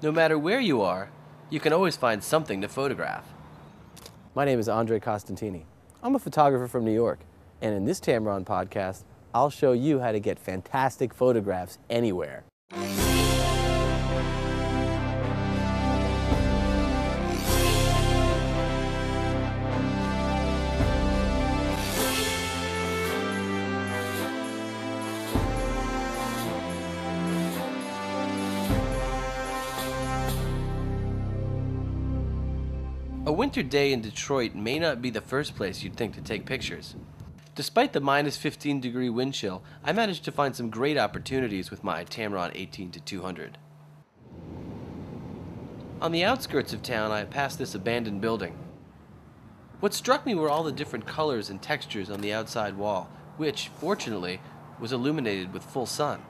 No matter where you are, you can always find something to photograph. My name is Andre Costantini. I'm a photographer from New York, and in this Tamron podcast, I'll show you how to get fantastic photographs anywhere. A winter day in Detroit may not be the first place you'd think to take pictures. Despite the minus 15-degree wind chill, I managed to find some great opportunities with my Tamron 18-200. On the outskirts of town, I passed this abandoned building. What struck me were all the different colors and textures on the outside wall, which, fortunately, was illuminated with full sun.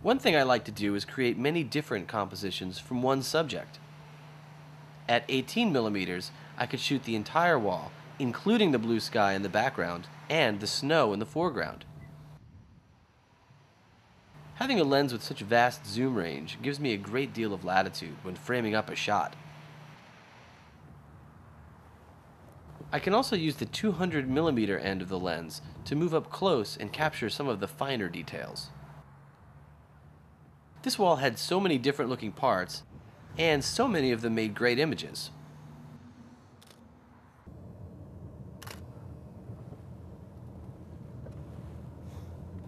One thing I like to do is create many different compositions from one subject. At 18 millimeters, I could shoot the entire wall, including the blue sky in the background and the snow in the foreground. Having a lens with such vast zoom range gives me a great deal of latitude when framing up a shot. I can also use the 200 millimeter end of the lens to move up close and capture some of the finer details. This wall had so many different looking parts, and so many of them made great images.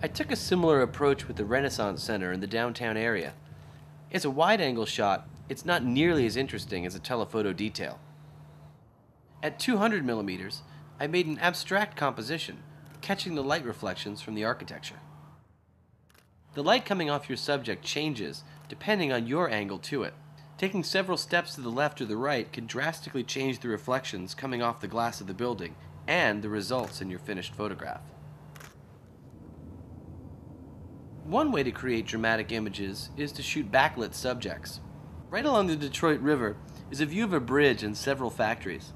I took a similar approach with the Renaissance Center in the downtown area. As a wide-angle shot, it's not nearly as interesting as a telephoto detail. At 200 millimeters, I made an abstract composition, catching the light reflections from the architecture. The light coming off your subject changes depending on your angle to it. Taking several steps to the left or the right can drastically change the reflections coming off the glass of the building and the results in your finished photograph. One way to create dramatic images is to shoot backlit subjects. Right along the Detroit River is a view of a bridge and several factories.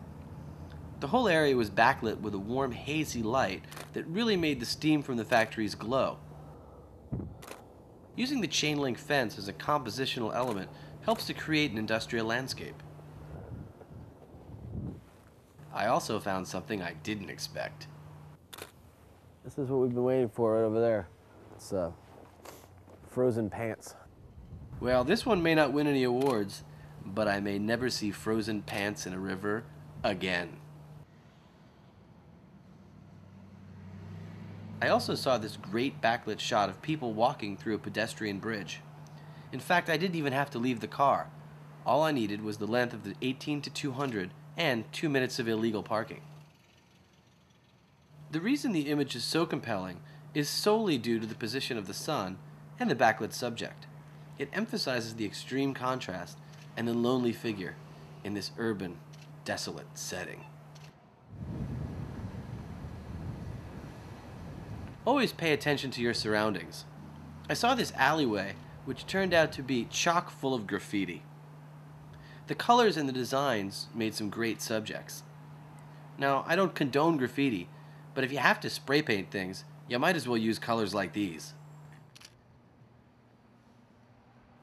The whole area was backlit with a warm, hazy light that really made the steam from the factories glow. Using the chain-link fence as a compositional element helps to create an industrial landscape. I also found something I didn't expect. This is what we've been waiting for right over there. It's frozen pants. Well, this one may not win any awards, but I may never see frozen pants in a river again. I also saw this great backlit shot of people walking through a pedestrian bridge. In fact, I didn't even have to leave the car. All I needed was the length of the 18-200 and 2 minutes of illegal parking. The reason the image is so compelling is solely due to the position of the sun and the backlit subject. It emphasizes the extreme contrast and the lonely figure in this urban, desolate setting. Always pay attention to your surroundings. I saw this alleyway which turned out to be chock full of graffiti. The colors and the designs made some great subjects. Now, I don't condone graffiti, but if you have to spray paint things, you might as well use colors like these.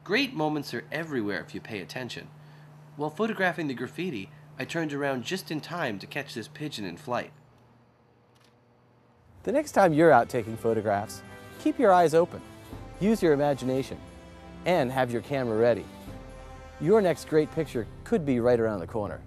Great moments are everywhere if you pay attention. While photographing the graffiti, I turned around just in time to catch this pigeon in flight. The next time you're out taking photographs, keep your eyes open, use your imagination, and have your camera ready. Your next great picture could be right around the corner.